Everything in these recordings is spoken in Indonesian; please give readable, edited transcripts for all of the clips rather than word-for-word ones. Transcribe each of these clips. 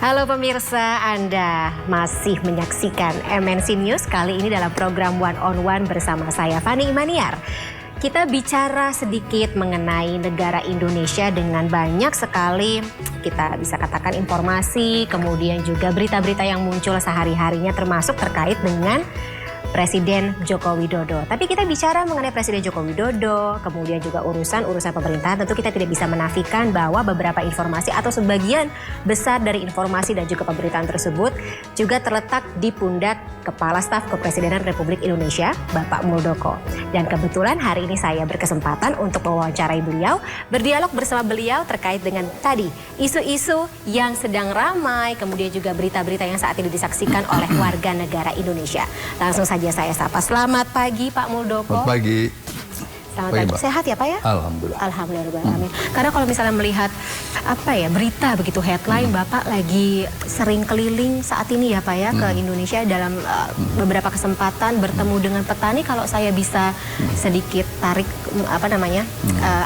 Halo pemirsa, Anda masih menyaksikan MNC News kali ini dalam program One on One bersama saya Fani Imaniar. Kita bicara sedikit mengenai negara Indonesia dengan banyak sekali kita bisa katakan informasi, kemudian juga berita-berita yang muncul sehari-harinya termasuk terkait dengan Presiden Joko Widodo. Tapi kita bicara mengenai Presiden Joko Widodo, kemudian juga urusan pemerintahan, tentu kita tidak bisa menafikan bahwa beberapa informasi atau sebagian besar dari informasi dan juga pemberitaan tersebut juga terletak di pundak Kepala Staf Kepresidenan Republik Indonesia, Bapak Muldoko. Dan kebetulan hari ini saya berkesempatan untuk mewawancarai beliau, berdialog bersama beliau terkait dengan tadi isu-isu yang sedang ramai, kemudian juga berita-berita yang saat ini disaksikan oleh warga negara Indonesia. Langsung saja saya sapa. Selamat pagi Pak Muldoko. Selamat pagi. Selamat pagi. Sehat ya Pak ya? Alhamdulillah. Alhamdulillah. Karena kalau misalnya melihat berita begitu headline, Bapak lagi sering keliling saat ini ya Pak ya ke Indonesia dalam beberapa kesempatan bertemu dengan petani. Kalau saya bisa sedikit tarik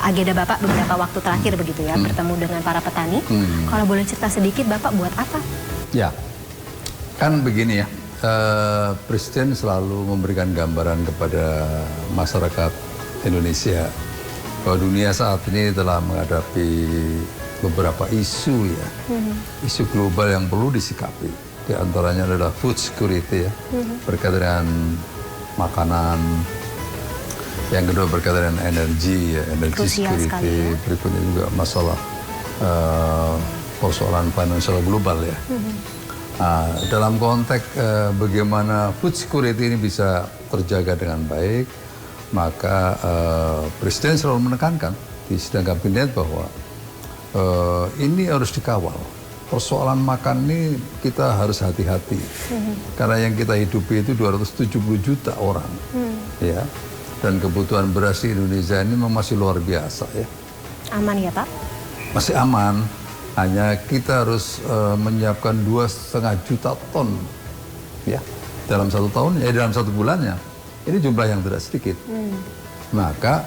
agenda Bapak beberapa waktu terakhir begitu ya, bertemu dengan para petani. Kalau boleh cerita sedikit Bapak buat apa? Ya, kan begini ya. Presiden selalu memberikan gambaran kepada masyarakat Indonesia bahwa dunia saat ini telah menghadapi beberapa isu ya, isu global yang perlu disikapi. Di antaranya adalah food security ya, berkaitan dengan makanan. Yang kedua berkaitan dengan energi ya, energi security. Ya. Berikutnya juga masalah persoalan finansial global ya. Dalam konteks bagaimana food security ini bisa terjaga dengan baik, maka Presiden selalu menekankan di sidang kabinet bahwa ini harus dikawal. Persoalan makan ini kita harus hati-hati, karena yang kita hidupi itu 270 juta orang, ya, dan kebutuhan beras di Indonesia ini memang masih luar biasa ya. Aman ya Pak? Masih aman. Hanya kita harus menyiapkan 2,5 juta ton ya dalam satu tahun, dalam satu bulannya. Ini jumlah yang tidak sedikit. Maka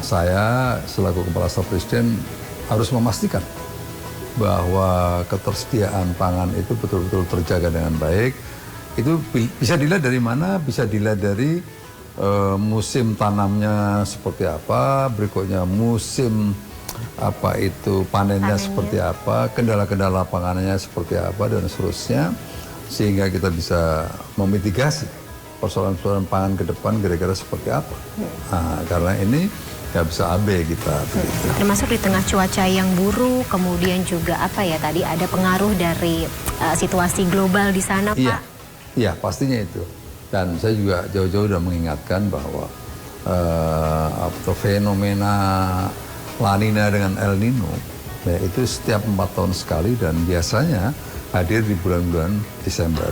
saya selaku Kepala Staf Presiden harus memastikan bahwa ketersediaan pangan itu betul-betul terjaga dengan baik. Itu bisa dilihat dari mana? Bisa dilihat dari musim tanamnya seperti apa, berikutnya musim panennya seperti apa, kendala-kendala panganannya seperti apa, dan seterusnya, sehingga kita bisa memitigasi persoalan-persoalan pangan ke depan kira-kira seperti apa. Karena ini nggak bisa abe kita. Termasuk di tengah cuaca yang buruk, kemudian juga tadi ada pengaruh dari situasi global di sana Pak? Iya, pastinya itu. Dan saya juga jauh-jauh sudah mengingatkan bahwa fenomena La Nina dengan El Nino, ya, itu setiap 4 tahun sekali dan biasanya hadir di bulan-bulan Desember.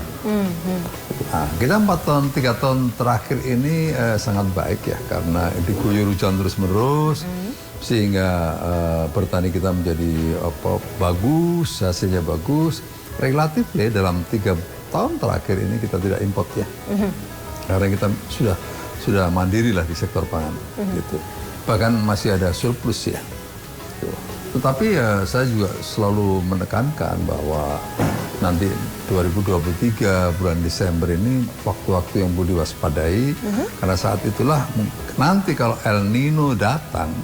Kita 3 tahun terakhir ini sangat baik ya, karena diguyur hujan terus-menerus, sehingga bertani kita menjadi bagus, hasilnya bagus. Relatif ya dalam 3 tahun terakhir ini kita tidak import ya, karena kita sudah mandiri lah di sektor pangan, gitu. Bahkan masih ada surplus ya. Tetapi saya juga selalu menekankan bahwa nanti 2023 bulan Desember ini waktu-waktu yang perlu diwaspadai, karena saat itulah nanti kalau El Nino datang,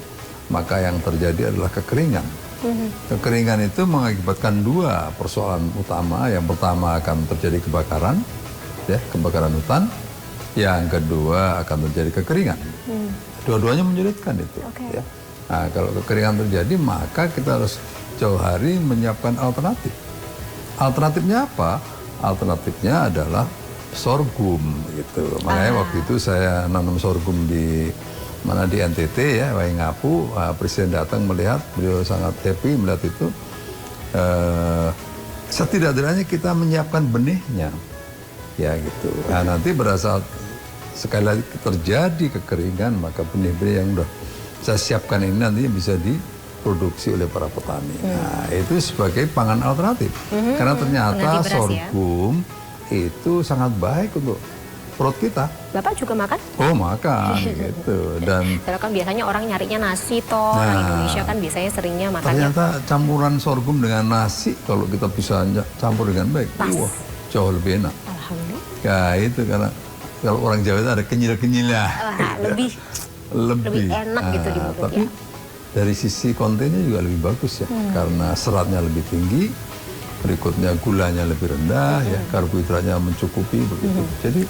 maka yang terjadi adalah kekeringan. Kekeringan itu mengakibatkan 2 persoalan utama. Yang pertama akan terjadi kebakaran, ya, kebakaran hutan. Yang kedua akan terjadi kekeringan. Dua-duanya menyulitkan itu. Ya. Nah, kalau kekeringan terjadi, maka kita harus jauh hari menyiapkan alternatif. Alternatifnya apa? Alternatifnya adalah sorghum, gitu. Makanya waktu itu saya nanam sorghum di NTT ya, Waingapu. Presiden datang melihat, beliau sangat happy melihat itu. Setidak-tidaknya kita menyiapkan benihnya, ya gitu. Nah, nanti berasal sekali lagi terjadi kekeringan, maka benih-benih yang udah saya siapkan ini nanti bisa diproduksi oleh para petani. Nah, itu sebagai pangan alternatif. Karena ternyata sorghum itu sangat baik untuk perut kita. Bapak juga makan? Oh makan gitu. Dan Karena kan biasanya orang nyarinya nasi toh. Orang Indonesia kan biasanya seringnya makannya ternyata campuran sorghum dengan nasi kalau kita bisa campur dengan baik, Pas. wah jauh lebih enak. alhamdulillah. Ya itu karena kalau orang Jawa itu ada kenyil-kenyil lah. Lebih enak gitu di mulut Tapi ya. dari sisi kontennya juga lebih bagus ya, karena seratnya lebih tinggi, berikutnya gulanya lebih rendah, ya karbohidratnya mencukupi begitu. Jadi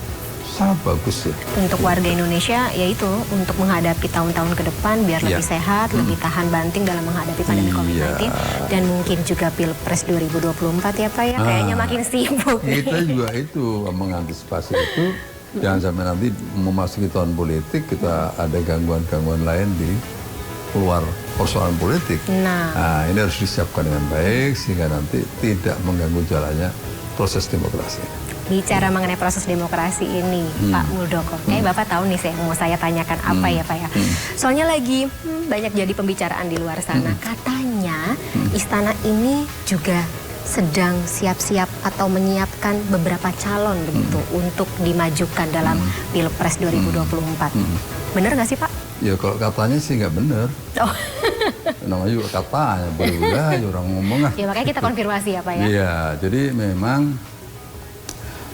sangat bagus ya. Untuk warga Indonesia yaitu untuk menghadapi tahun-tahun ke depan biar lebih sehat, lebih tahan banting dalam menghadapi pandemi COVID-19 dan mungkin juga Pilpres 2024 ya Pak ya. Kayaknya makin sibuk. Kita juga itu mengantisipasi itu, jangan sampai nanti memasuki tahun politik kita ada gangguan-gangguan lain di luar persoalan politik. Nah, ini harus disiapkan dengan baik sehingga nanti tidak mengganggu jalannya proses demokrasi. Bicara mengenai proses demokrasi ini, Pak Muldoko, Bapak tahu nih saya mau saya tanyakan apa ya Pak ya. Soalnya lagi banyak jadi pembicaraan di luar sana. Katanya istana ini juga sedang siap-siap atau menyiapkan beberapa calon begitu untuk dimajukan dalam Pilpres 2024. Bener nggak sih Pak? Ya kalau katanya sih nggak bener. Oh. Namanya juga katanya, boleh orang ngomong ah. Ya makanya kita konfirmasi ya Pak ya. Iya, jadi memang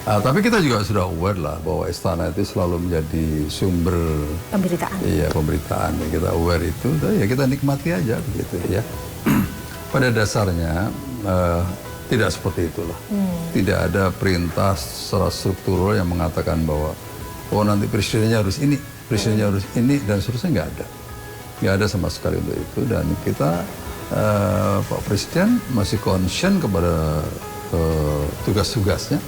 tapi kita juga sudah aware lah bahwa istana itu selalu menjadi sumber Pemberitaan. Iya, pemberitaan. Ya, kita aware itu, ya kita nikmati aja begitu ya. Pada dasarnya tidak seperti itulah. Tidak ada perintah secara struktural yang mengatakan bahwa oh nanti presidennya harus ini, presidennya harus ini dan seterusnya, nggak ada. Nggak ada sama sekali untuk itu, dan kita Pak Presiden masih concern kepada tugas-tugasnya,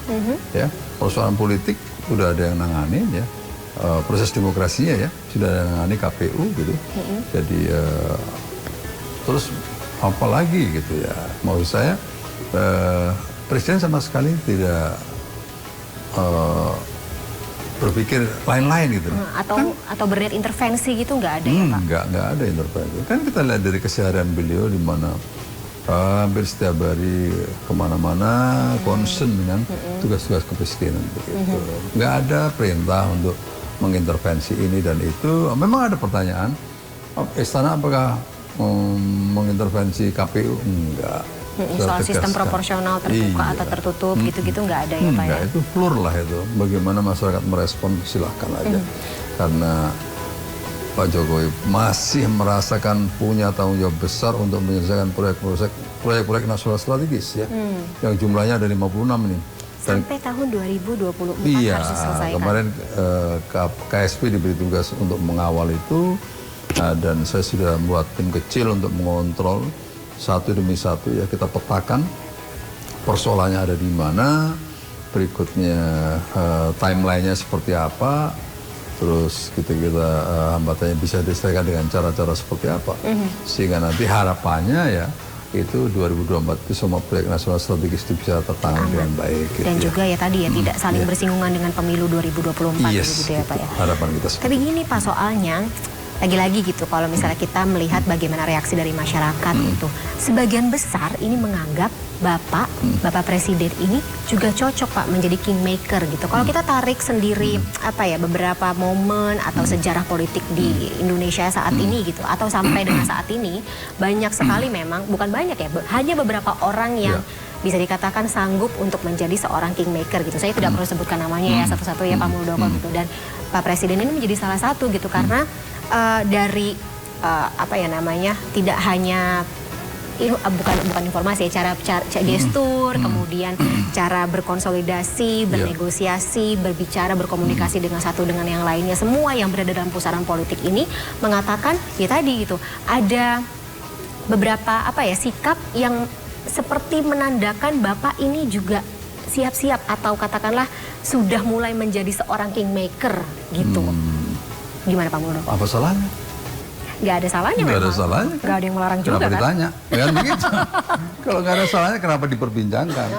ya persoalan politik sudah ada yang nanganin ya, proses demokrasinya ya sudah ada yang nangani KPU gitu, jadi terus apalagi gitu ya, mau saya Presiden sama sekali tidak berpikir lain-lain gitu. Atau berniat intervensi gitu nggak ada ya Pak? Nggak ada intervensi. Kan kita lihat dari keseharian beliau di mana hampir setiap hari kemana-mana concern dengan tugas-tugas kepresidenan begitu. Nggak ada perintah untuk mengintervensi ini dan itu. Memang ada pertanyaan, istana apakah mengintervensi KPU? Enggak. Soal sistem proporsional terbuka atau tertutup gitu-gitu nggak ada ya Pak ya? Enggak, itu floor lah itu. Bagaimana masyarakat merespon silahkan aja. Karena Pak Jokowi masih merasakan punya tanggung jawab besar untuk menyelesaikan proyek-proyek nasional strategis ya, yang jumlahnya ada 56 ini. Sampai tahun 2024 iya, harus diselesaikan. Kemarin KSP diberi tugas untuk mengawal itu, dan saya sudah membuat tim kecil untuk mengontrol satu demi satu ya, kita petakan persoalannya ada di mana, berikutnya timelinenya seperti apa. Terus kita hambatannya bisa diselesaikan dengan cara-cara seperti apa, sehingga nanti harapannya ya itu 2024 itu semua proyek nasional strategis itu bisa tertangani dengan baik. Gitu dan ya. juga ya tadi ya tidak saling bersinggungan dengan pemilu 2024 gitu ya Pak ya. Harapan kita. Tapi gini Pak, soalnya lagi-lagi gitu kalau misalnya kita melihat bagaimana reaksi dari masyarakat itu, sebagian besar ini menganggap Bapak Presiden ini juga cocok Pak menjadi kingmaker gitu. Kalau kita tarik sendiri beberapa momen atau sejarah politik di Indonesia saat ini gitu, atau sampai dengan saat ini banyak sekali memang, bukan banyak ya, hanya beberapa orang yang bisa dikatakan sanggup untuk menjadi seorang kingmaker gitu. Saya tidak perlu sebutkan namanya ya satu-satu ya Pak Muldoko gitu. Dan Pak Presiden ini menjadi salah satu gitu karena dari tidak hanya bukan informasi ya, cara gestur, kemudian cara berkonsolidasi, bernegosiasi, berbicara, berkomunikasi dengan satu dengan yang lainnya, semua yang berada dalam pusaran politik ini mengatakan ya tadi gitu, ada beberapa sikap yang seperti menandakan Bapak ini juga siap-siap atau katakanlah sudah mulai menjadi seorang kingmaker gitu. Gimana Pak Muldoko? Apa salahnya? Nggak ada salahnya memang. Nggak ada salahnya. Nggak ada yang melarang juga kenapa kan? ditanya? Kan begitu. Kalau nggak ada salahnya kenapa diperbincangkan?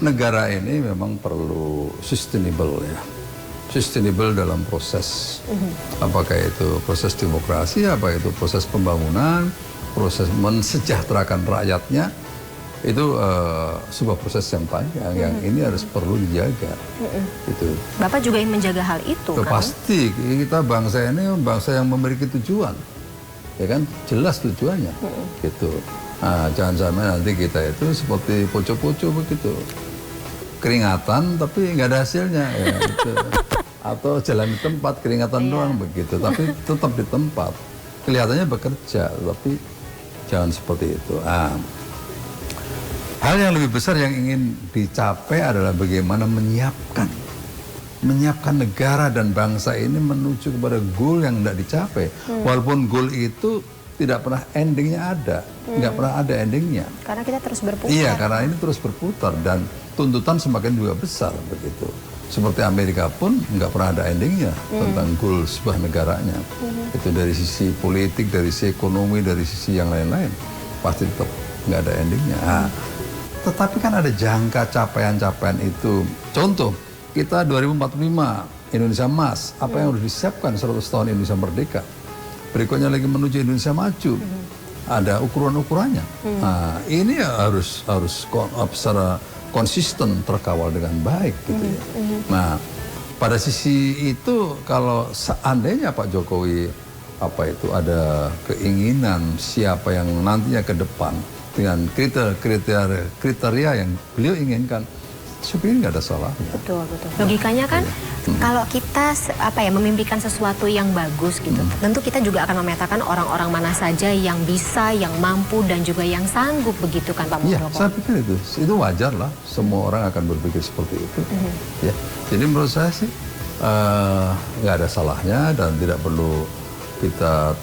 Negara ini memang perlu sustainable ya. Sustainable dalam proses. Apakah itu proses demokrasi, apa itu proses pembangunan, proses mensejahterakan rakyatnya. itu sebuah proses yang panjang yang ini harus perlu dijaga. Gitu. Bapak juga ingin menjaga hal itu kan? Pasti kita bangsa ini bangsa yang memiliki tujuan, ya kan, jelas tujuannya, gitu. Nah, jangan sampai nanti kita itu seperti poco-poco begitu, keringatan tapi nggak ada hasilnya, ya, gitu. Atau jalan di tempat keringatan doang begitu, tapi tetap di tempat, kelihatannya bekerja, tapi jangan seperti itu. Hal yang lebih besar yang ingin dicapai adalah bagaimana menyiapkan negara dan bangsa ini menuju kepada goal yang tidak dicapai. Walaupun goal itu tidak pernah endingnya ada, nggak pernah ada endingnya. Karena kita terus berputar. Iya, karena ini terus berputar dan tuntutan semakin juga besar begitu. Seperti Amerika pun nggak pernah ada endingnya tentang goal sebuah negaranya. Itu dari sisi politik, dari sisi ekonomi, dari sisi yang lain-lain pasti tetap nggak ada endingnya. Tetapi kan ada jangka capaian-capaian itu. Contoh, kita 2045 Indonesia Emas, apa yang harus disiapkan 100 tahun Indonesia Merdeka. Berikutnya lagi menuju Indonesia Maju. Ada ukuran-ukurannya. Nah, ini harus secara konsisten terkawal dengan baik gitu ya. Nah, pada sisi itu kalau seandainya Pak Jokowi ada keinginan siapa yang nantinya ke depan dengan kriteria yang beliau inginkan, sebenarnya nggak ada salahnya. Betul. Logikanya kan kalau kita memimpikan sesuatu yang bagus gitu, tentu kita juga akan memetakan orang-orang mana saja yang bisa, yang mampu dan juga yang sanggup begitu kan Pak Muldoko? Iya, saya pikir itu wajar lah. Semua orang akan berpikir seperti itu. Ya, jadi menurut saya sih nggak ada salahnya dan tidak perlu kita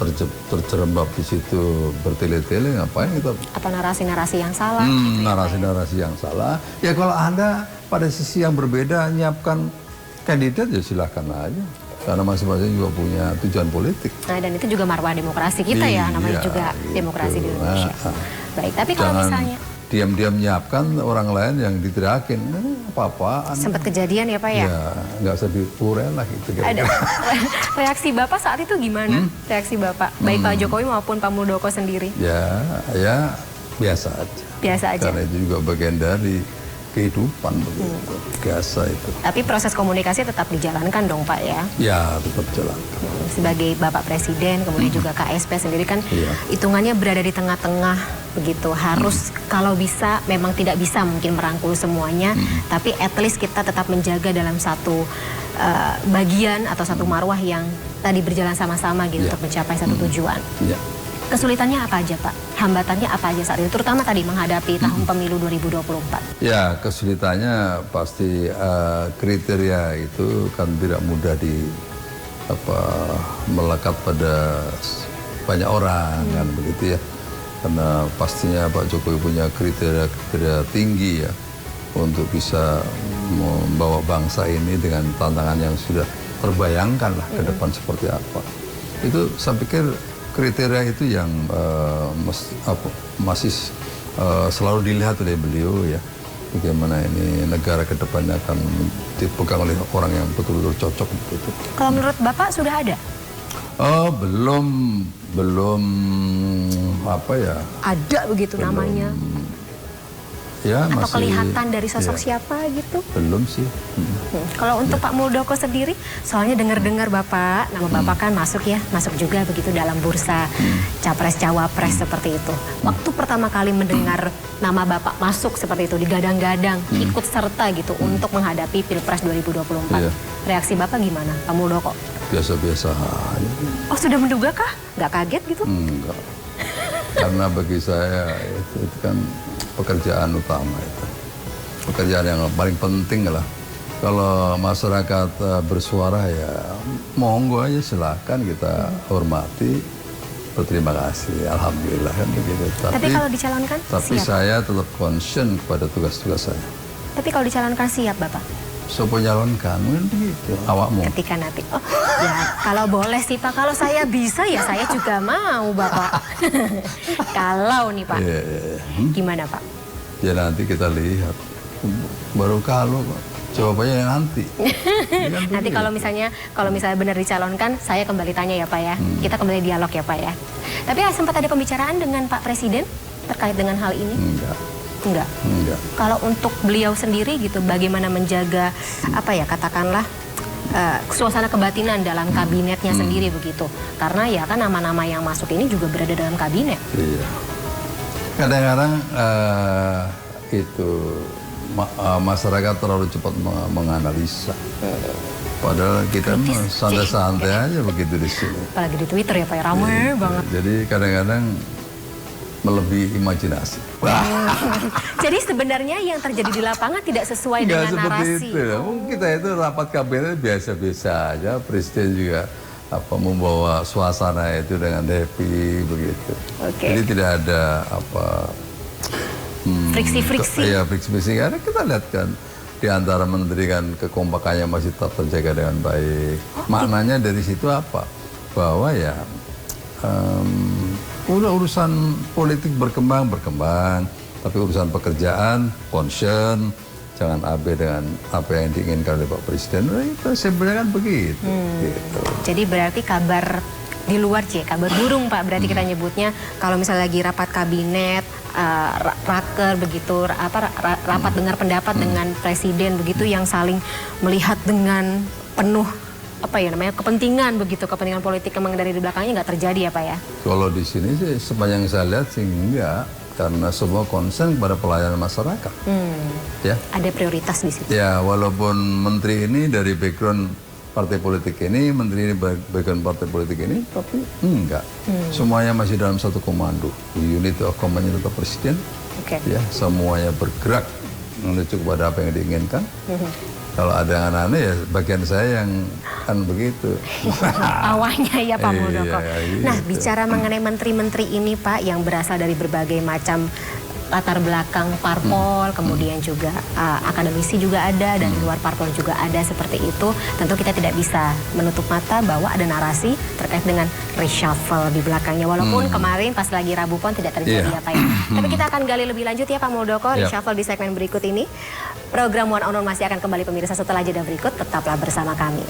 terjerembab di situ bertele-tele. Ngapain kita? Atau narasi-narasi yang salah? Narasi-narasi yang salah. Ya kalau Anda pada sisi yang berbeda nyiapkan kandidat ya silahkan aja. Karena masing-masing juga punya tujuan politik. Nah, dan itu juga marwah demokrasi kita ya, namanya juga demokrasi di Indonesia. Baik, tapi kalau misalnya diam-diam menyiapkan orang lain yang diteriakin, apa-apaan. Sempat kejadian ya Pak ya? Ya, nggak usah diurai lah gitu. Ada reaksi Bapak saat itu gimana? Reaksi Bapak, baik Pak Jokowi maupun Pak Muldoko sendiri? Ya biasa aja. Biasa aja? Karena itu juga bagian dari kehidupan begitu. Biasa itu. Tapi proses komunikasi tetap dijalankan dong Pak ya? Ya, tetap jalankan. Sebagai Bapak Presiden, kemudian juga KSP sendiri kan hitungannya berada di tengah-tengah begitu. Harus kalau bisa, memang tidak bisa mungkin merangkul semuanya, tapi at least kita tetap menjaga dalam satu bagian atau satu marwah yang tadi berjalan sama-sama gitu untuk mencapai satu tujuan. Kesulitannya apa aja Pak? Hambatannya apa aja saat itu? Terutama tadi menghadapi tahun pemilu 2024. Ya, kesulitannya pasti kriteria itu kan tidak mudah melekat pada banyak orang kan begitu ya. Karena pastinya Pak Jokowi punya kriteria tinggi ya untuk bisa membawa bangsa ini dengan tantangan yang sudah terbayangkan lah ke depan seperti apa. Itu saya pikir kriteria itu yang masih selalu dilihat oleh beliau ya. Bagaimana ini negara ke depannya akan dipegang oleh orang yang betul-betul cocok begitu. Kalau menurut Bapak sudah ada? Belum Ada begitu namanya? Ya, atau masih, kelihatan dari sosok siapa gitu? Belum sih. Kalau untuk Pak Muldoko sendiri, soalnya dengar-dengar Bapak, nama Bapak kan masuk juga begitu dalam bursa capres-cawapres seperti itu. Waktu pertama kali mendengar nama Bapak masuk seperti itu, digadang-gadang, ikut serta gitu untuk menghadapi Pilpres 2024. Reaksi Bapak gimana, Pak Muldoko? Biasa-biasa aja. Oh, sudah menduga kah? Nggak kaget gitu? Enggak. Karena bagi saya itu kan pekerjaan utama itu. Pekerjaan yang paling penting lah. Kalau masyarakat bersuara ya monggo aja, silakan kita hormati, berterima kasih, alhamdulillah kan begitu. Tapi kalau dicalonkan tapi siap? Saya tetap concern kepada tugas-tugas saya. Tapi kalau dicalonkan siap Bapak? So penyalonkan mungkin begitu, awakmu. Ketika nanti, oh ya kalau boleh sih Pak, kalau saya bisa ya saya juga mau Bapak. Kalau nih Pak, gimana Pak? Ya nanti kita lihat, baru kalau jawabannya nanti. Nanti kalau misalnya benar dicalonkan, saya kembali tanya ya Pak ya. Kita kembali dialog ya Pak ya. Tapi sempat ada pembicaraan dengan Pak Presiden terkait dengan hal ini? Enggak. Enggak. Kalau untuk beliau sendiri gitu, bagaimana menjaga apa ya katakanlah suasana kebatinan dalam kabinetnya sendiri begitu? Karena ya kan nama-nama yang masuk ini juga berada dalam kabinet. Iya. Kadang-kadang masyarakat terlalu cepat menganalisa. Padahal kita santai-santai aja begitu di sini. Apalagi di Twitter ya Pak, ya ramai banget. Jadi kadang-kadang melebihi imajinasi. Jadi sebenarnya yang terjadi di lapangan tidak sesuai dengan seperti narasi. itu. Kita itu rapat kabinet biasa-biasa aja. Presiden juga membawa suasana itu dengan happy begitu. Jadi tidak ada friksi-friksi. Iya, friksi-friksi. Karena kita lihat kan di antara menteri kan kekompakannya masih tetap terjaga dengan baik. Maknanya dari situ apa? Bahwa ya urusan politik berkembang, tapi urusan pekerjaan, concern, jangan abe dengan apa yang diinginkan oleh Pak Presiden. Nah, itu sebenarnya kan begitu. Gitu. Jadi berarti kabar di luar kabar burung Pak, berarti kita nyebutnya kalau misalnya lagi rapat kabinet, raker begitu, rapat dengar pendapat dengan Presiden begitu yang saling melihat dengan penuh kepentingan begitu, kepentingan politik memang dari belakangnya nggak terjadi ya Pak ya? Kalau di sini sih sepanjang saya lihat sih enggak, karena semua concern kepada pelayanan masyarakat. Ya. Ada prioritas di situ. Ya, walaupun menteri ini dari background partai politik ini, menteri ini background partai politik ini, tapi enggak. Semuanya masih dalam satu komando, unit of command of Presiden. Ya, semuanya bergerak menuju kepada apa yang diinginkan. Kalau ada yang aneh-aneh ya bagian saya yang kan begitu. Awalnya ya Pak Muldoko. Iya, nah bicara mengenai menteri-menteri ini Pak yang berasal dari berbagai macam latar belakang parpol, kemudian juga akademisi juga ada, dan di luar parpol juga ada seperti itu. Tentu kita tidak bisa menutup mata bahwa ada narasi terkait dengan reshuffle di belakangnya. Walaupun kemarin pas lagi Rabu Pon tidak terjadi apa ya. Tapi kita akan gali lebih lanjut ya Pak Muldoko, reshuffle di segmen berikut ini. Program One on One masih akan kembali pemirsa setelah jeda berikut, tetaplah bersama kami.